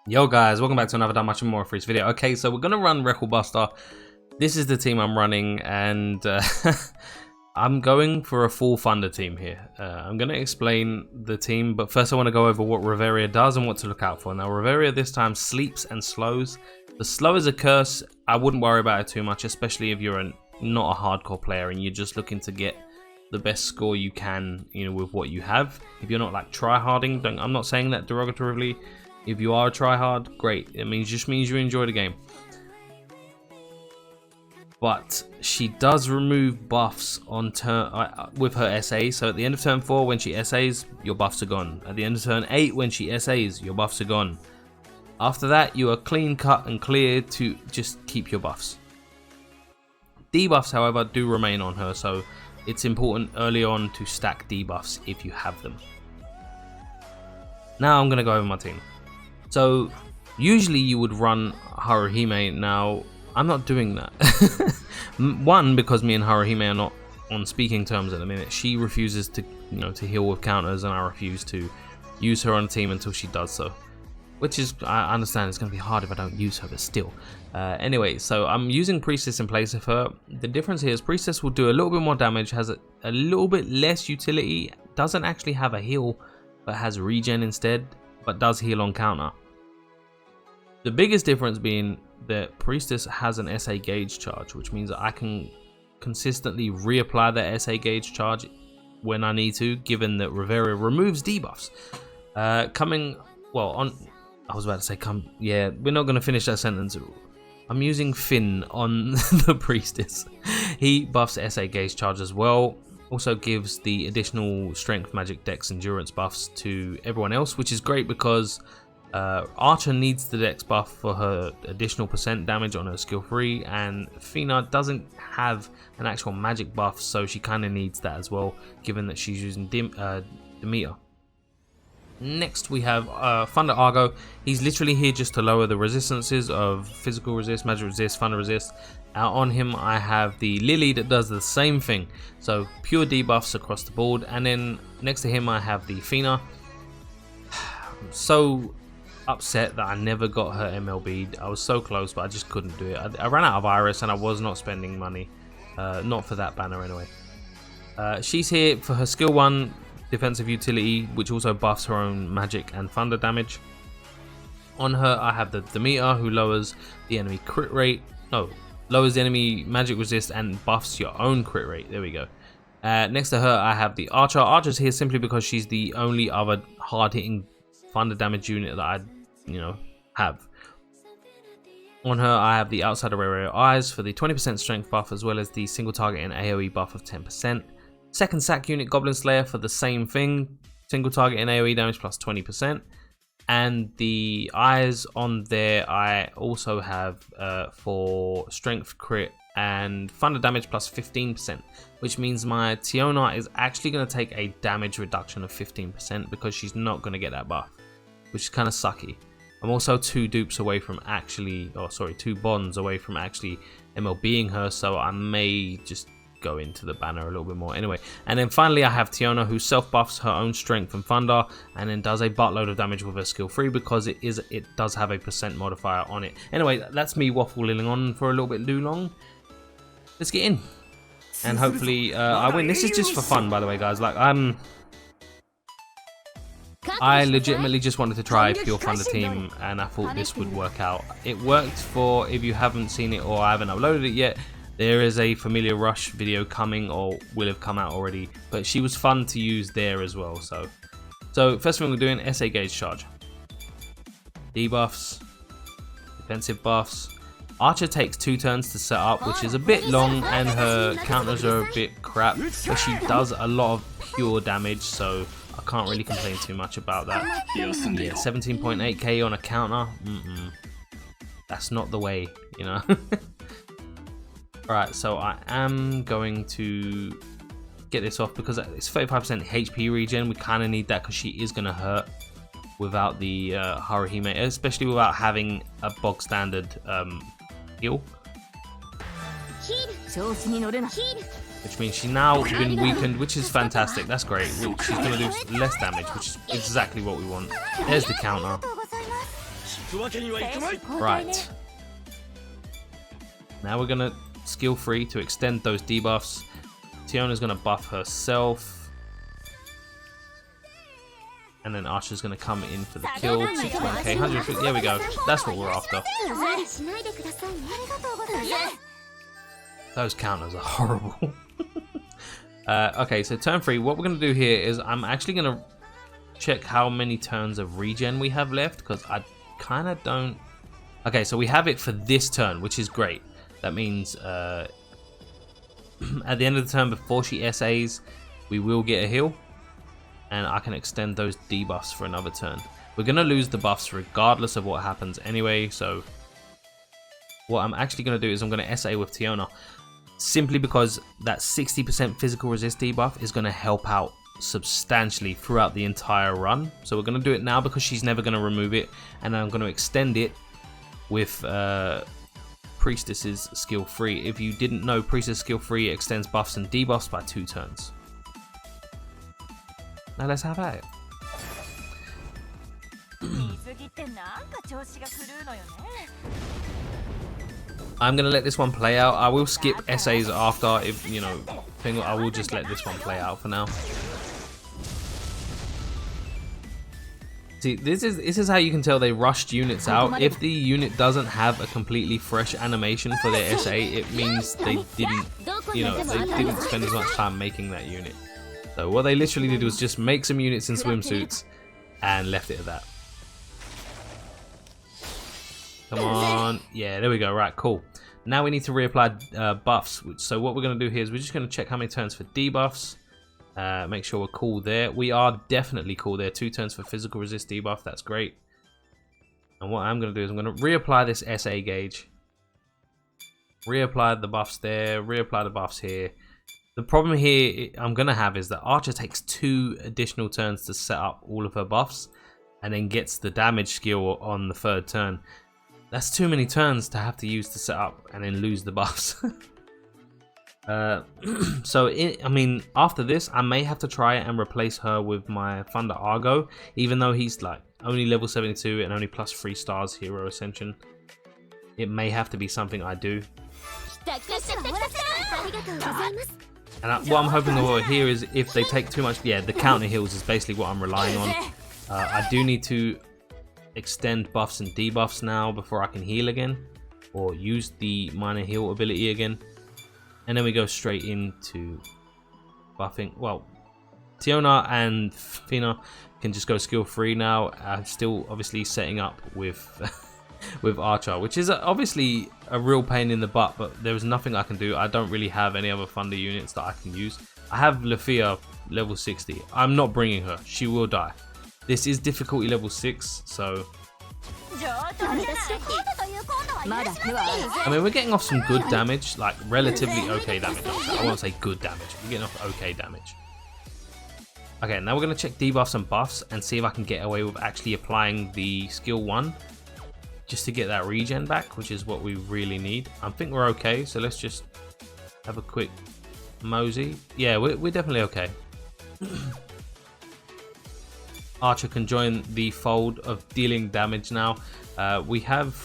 Yo guys, welcome back to another Danmachi Memoria Freese video. Okay, so we're gonna run Record Buster. This is the team I'm running, and I'm going for a full Thunder team here. I'm gonna explain the team, but first I want to go over what Reveria does and what to look out for. Now, Reveria this time sleeps and slows. The slow is a curse. I wouldn't worry about it too much, especially if you're not a hardcore player and you're just looking to get the best score you can, with what you have. If you're not like tryharding, I'm not saying that derogatively. If you are a tryhard, great. It just means you enjoy the game. But she does remove buffs on turn with her SA. So at the end of turn 4, when she SAs, your buffs are gone. At the end of turn 8, when she SAs, your buffs are gone. After that, you are clean cut and clear to just keep your buffs. Debuffs, however, do remain on her, so it's important early on to stack debuffs if you have them. Now I'm going to go over my team. So usually you would run Haruhime. Now I'm not doing that. One, because me and Haruhime are not on speaking terms at the minute. She refuses to to heal with counters, and I refuse to use her on the team until she does so. Which is, I understand it's going to be hard if I don't use her, but still. Anyway, so I'm using Priestess in place of her. The difference here is Priestess will do a little bit more damage, has a little bit less utility, doesn't actually have a heal, but has regen instead, but does heal on counter. The biggest difference being that Priestess has an SA gauge charge, which means that I can consistently reapply that SA gauge charge when I need to, given that Reveria removes debuffs. I was about to say yeah, we're not going to finish that sentence. I'm using Finn on the Priestess. He buffs SA gauge charge as well. Also gives the additional strength, magic, dex, endurance buffs to everyone else, which is great because Archer needs the dex buff for her additional % damage on her skill 3, and Fina doesn't have an actual magic buff, so she kind of needs that as well, given that she's using Demeter. Next we have Thunder Argo. He's literally here just to lower the resistances of physical resist, magic resist, thunder resist. On him I have the Lily that does the same thing, so pure debuffs across the board. And then next to him I have the Fina. I'm so upset that I never got her MLB. I was so close, but I just couldn't do it. I ran out of Iris and I was not spending money, not for that banner anyway. She's here for her skill 1 defensive utility, which also buffs her own magic and thunder damage. On her I have the Demeter, who lowers the enemy crit rate, lowers the enemy magic resist and buffs your own crit rate. There we go. Next to her I have the Archer. Archer's here simply because she's the only other hard hitting thunder damage unit that I have. On her I have the Outsider Rare Eyes for the 20% strength buff, as well as the single target and AoE buff of 10%. Second sack unit Goblin Slayer for the same thing, single target and AoE damage plus 20%. And the eyes on there I also have for strength, crit, and thunder damage plus 15%, which means my Tiona is actually going to take a damage reduction of 15% because she's not going to get that buff, which is kind of sucky. I'm also 2 bonds away from actually MLBing her, so I may just go into the banner a little bit more anyway. And then finally I have Tiona, who self buffs her own strength and thunder, and then does a buttload of damage with her skill 3 because it does have a % modifier on it. Anyway, that's me waffling on for a little bit too long. Let's get in, and hopefully I win. This is just for fun, by the way, guys. Like, I legitimately just wanted to try a pure Thunder team, and I thought this would work out. It worked for, if you haven't seen it or I haven't uploaded it yet, there is a Familia Rush video coming, or will have come out already, but she was fun to use there as well. So first thing we're doing, SA gauge charge. Debuffs, defensive buffs. Archer takes 2 turns to set up, which is a bit long, and her counters are a bit crap, but she does a lot of pure damage, so I can't really complain too much about that. Yeah, 17.8k on a counter. That's not the way, Alright, so I am going to get this off because it's 35% HP regen. We kind of need that because she is going to hurt without the Haruhime, especially without having a bog standard heal. Which means she's now been weakened, which is fantastic. That's great. She's going to do less damage, which is exactly what we want. There's the counter. Right. Now we're gonna skill free to extend those debuffs. Tiona's gonna buff herself. And then Archer's gonna come in for the kill. 61k, 150. There we go. That's what we're after. Those counters are horrible. Okay, so turn 3. What we're gonna do here is I'm actually gonna check how many turns of regen we have left, because I kind of don't. Okay, so we have it for this turn, which is great. That means at the end of the turn before she SAs, we will get a heal, and I can extend those debuffs for another turn. We're gonna lose the buffs regardless of what happens anyway, so what I'm actually gonna do is I'm gonna SA with Tiona, simply because that 60% physical resist debuff is gonna help out substantially throughout the entire run. So we're gonna do it now because she's never gonna remove it, and I'm gonna extend it with Priestess's skill 3. If you didn't know, Priestess skill 3 extends buffs and debuffs by 2 turns. Now let's have at it. I'm gonna let this one play out. I will skip SAs after, if you know, I will just let this one play out for now. See, this is how you can tell they rushed units out. If the unit doesn't have a completely fresh animation for their SA, it means they didn't, you know, they didn't spend as much time making that unit. So what they literally did was just make some units in swimsuits and left it at that. Come on. Yeah, there we go. Right, cool. Now we need to reapply buffs. So what we're going to do here is we're just going to check how many turns for debuffs. Make sure we're cool there. We are definitely cool there. 2 turns for physical resist debuff. That's great. And what I'm going to do is I'm going to reapply this SA gauge. Reapply the buffs there. Reapply the buffs here. The problem here I'm going to have is that Archer takes 2 additional turns to set up all of her buffs, and then gets the damage skill on the 3rd turn. That's too many turns to have to use to set up and then lose the buffs. I mean, after this, I may have to try and replace her with my Thunder Argo, even though he's like only level 72 and only plus 3 stars hero ascension. It may have to be something I do. And what I'm hoping to hear is if they take too much, yeah, the counter heals is basically what I'm relying on. I do need to extend buffs and debuffs now before I can heal again, or use the minor heal ability again. And then we go straight into buffing. Well, Tiona and Fina can just go skill 3 now. I'm still obviously setting up with with Archer, which is obviously a real pain in the butt, but there is nothing I can do. I don't really have any other Thunder units that I can use. I have Lafia level 60. I'm not bringing her. She will die. This is difficulty level 6, so I mean, we're getting off some good damage, like relatively okay damage. I won't say good damage. We're getting off okay damage. Okay, now we're going to check debuffs and buffs and see if I can get away with actually applying the skill 1 just to get that regen back, which is what we really need. I think we're okay, so let's just have a quick mosey. Yeah, we're definitely okay. Archer can join the fold of dealing damage now. We have...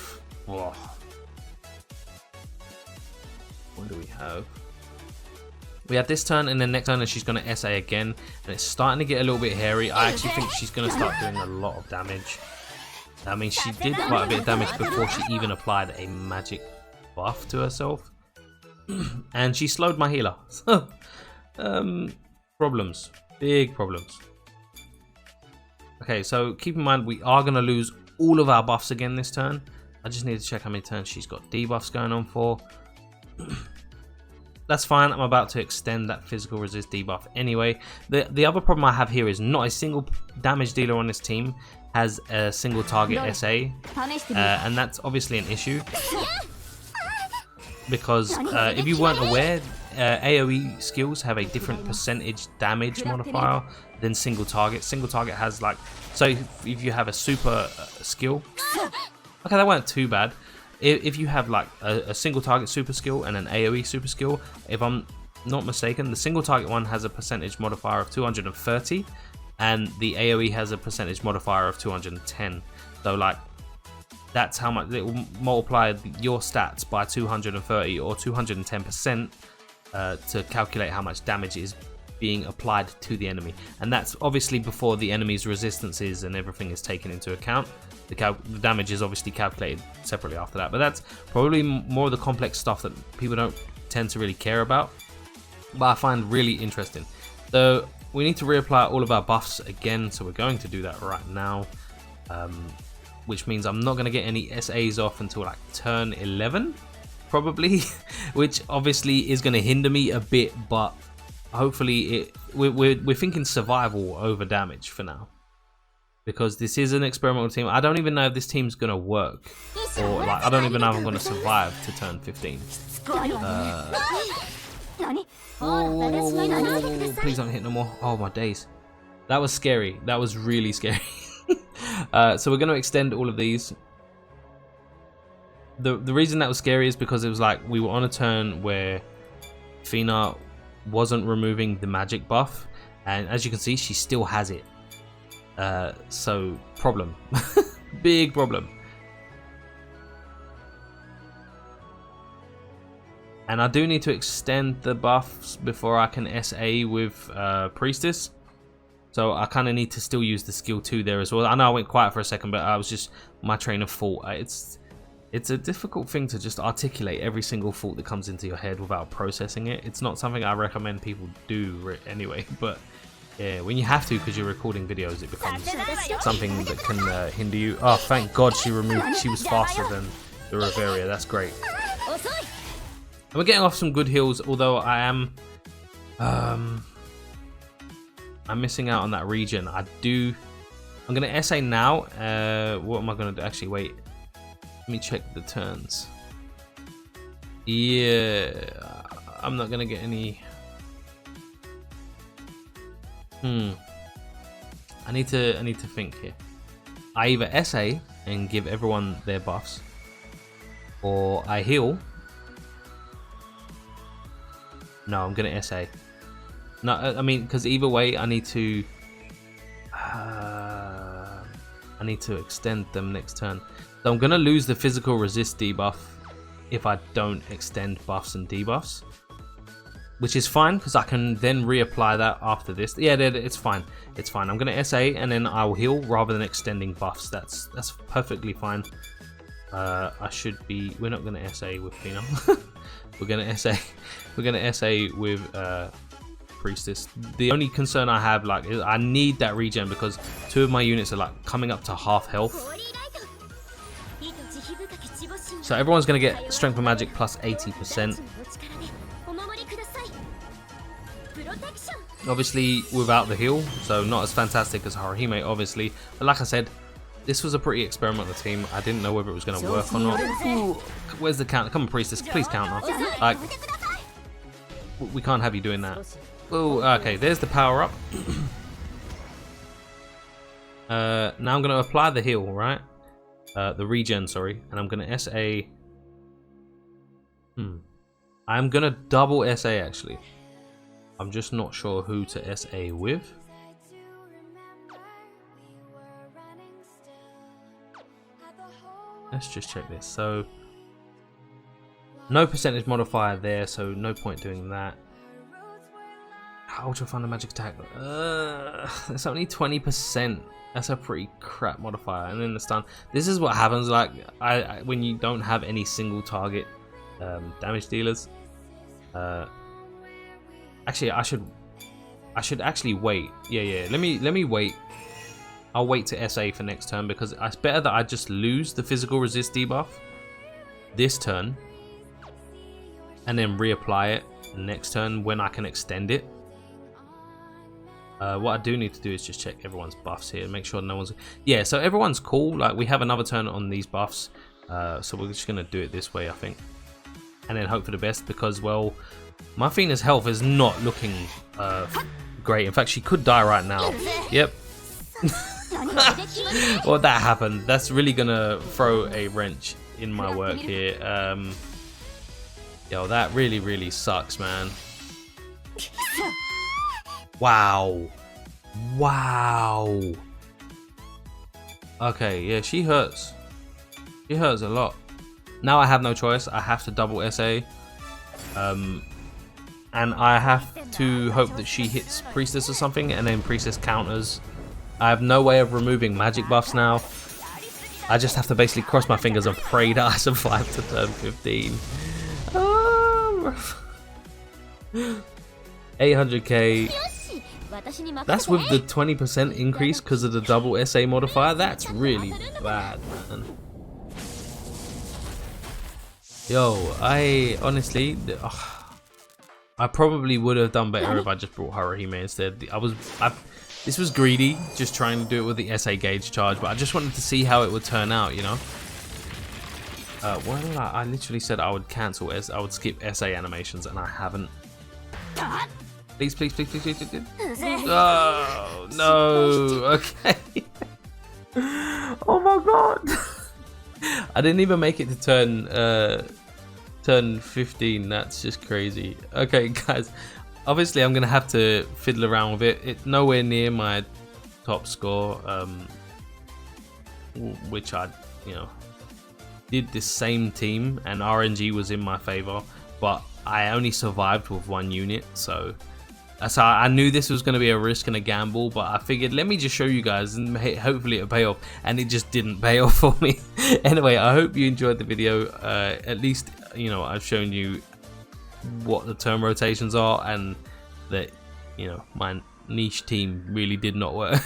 Oh, what do we have? We have this turn, and then next turn and she's going to SA again, and it's starting to get a little bit hairy. I actually think she's going to start doing a lot of damage. I mean, she did quite a bit of damage before she even applied a magic buff to herself. And she slowed my healer. Problems. Big problems. Okay, so keep in mind we are going to lose all of our buffs again this turn. I just need to check how many turns she's got debuffs going on for. That's fine. I'm about to extend that physical resist debuff anyway. The other problem I have here is not a single damage dealer on this team has a single target SA, and that's obviously an issue. Because if you weren't aware, AoE skills have a different percentage damage modifier than single target. Single target has like, so if you have a super skill, okay, that weren't too bad. If you have like a single target super skill and an AoE super skill, if I'm not mistaken, the single target one has a percentage modifier of 230, and the AoE has a percentage modifier of 210. So like, that's how much it will multiply your stats by 230 or 210% to calculate how much damage is being applied to the enemy. And that's obviously before the enemy's resistances and everything is taken into account. The damage is obviously calculated separately after that, but that's probably more of the complex stuff that people don't tend to really care about, but I find really interesting. So we need to reapply all of our buffs again, so we're going to do that right now, which means I'm not going to get any SAs off until like turn 11 probably, which obviously is going to hinder me a bit, but hopefully we're thinking survival over damage for now, because this is an experimental team. I don't even know if this team's going to work, or like I don't even know if I'm going to survive to turn 15. Oh, please don't hit no more. Oh my days, that was scary. That was really scary. So we're going to extend all of these. The reason that was scary is because it was like we were on a turn where Fina wasn't removing the magic buff, and as you can see, she still has it. So problem. Big problem. And I do need to extend the buffs before I can SA with Priestess. So I kind of need to still use the skill 2 there as well. I know I went quiet for a second, but I was just my train of thought. It's a difficult thing to just articulate every single thought that comes into your head without processing it. It's not something I recommend people do anyway, but yeah, when you have to because you're recording videos, it becomes something that can hinder you. Oh, thank God she was faster than the Reveria. That's great. And we're getting off some good heals, although I am I'm missing out on that regen. I'm gonna SA now. What am I gonna do? Actually, wait. Let me check the turns. Yeah, I'm not gonna get any. I need to think here. I either SA and give everyone their buffs, or I heal. No, I'm gonna SA. No, I mean, because either way, I need to extend them next turn. So I'm gonna lose the physical resist debuff if I don't extend buffs and debuffs, which is fine because I can then reapply that after this. Yeah, it's fine. It's fine. I'm gonna SA and then I'll heal rather than extending buffs. That's perfectly fine. We're not gonna SA with Fina. We're gonna SA with Priestess. The only concern I have is I need that regen because 2 of my units are like coming up to half health. So everyone's gonna get strength of magic plus 80%. Obviously without the heal, so not as fantastic as Haruhime obviously. But like I said, this was a pretty experimental team. I didn't know whether it was gonna work or not. Ooh, where's the counter? Come on, Priestess, please counter. Like, we can't have you doing that. Oh, okay, there's the power up. Now I'm gonna apply the heal, right? The regen, sorry, and I'm gonna SA. I'm gonna double SA actually. I'm just not sure who to SA with. Let's just check this. So no percentage modifier there, so no point doing that. Ultra Thunder magic attack. It's only 20%. That's a pretty crap modifier. And then the stun. This is what happens when you don't have any single target damage dealers. Actually, I should actually wait. Yeah. Let me wait. I'll wait to SA for next turn because it's better that I just lose the physical resist debuff this turn and then reapply it next turn when I can extend it. What I do need to do is just check everyone's buffs here and make sure no one's... Yeah, so everyone's cool. Like, we have another turn on these buffs. So we're just going to do it this way, I think. And then hope for the best because, well, my Fina's health is not looking great. In fact, she could die right now. Yep. Well, that happened. That's really going to throw a wrench in my work here. Yo, that really, really sucks, man. Wow. Okay, yeah, she hurts. She hurts a lot. Now I have no choice. I have to double SA. And I have to hope that she hits Priestess or something, and then Priestess counters. I have no way of removing magic buffs now. I just have to basically cross my fingers and pray that I survive to turn 15. 800k. That's with the 20% increase because of the double SA modifier. That's really bad, man. Yo, I honestly, I probably would have done better if I just brought Haruhime instead. This was greedy, just trying to do it with the SA gauge charge, but I just wanted to see how it would turn out, you know. Why did I literally said I would cancel I would skip SA animations, and I haven't. Please, please, please, please, please, please. Oh no. Okay. Oh my god. I didn't even make it to turn 15. That's just crazy. Okay, guys. Obviously, I'm gonna have to fiddle around with it. It's nowhere near my top score, which I, you know, did the same team, and RNG was in my favor, but I only survived with 1 unit, so that's how I knew this was going to be a risk and a gamble. But I figured, let me just show you guys, and hopefully it'll pay off, and it just didn't pay off for me. Anyway, I hope you enjoyed the video. At least, you know, I've shown you what the turn rotations are, and that, you know, my niche team really did not work.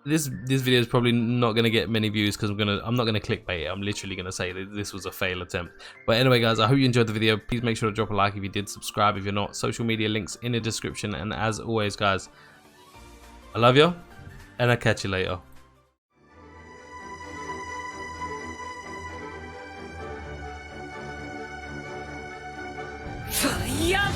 This video is probably not gonna get many views because I'm not gonna clickbait it. I'm literally gonna say that this was a fail attempt. But anyway, guys, I hope you enjoyed the video. Please make sure to drop a like if you did, subscribe if you're not. Social media links in the description, and as always, guys, I love you, and I'll catch you later. Fire!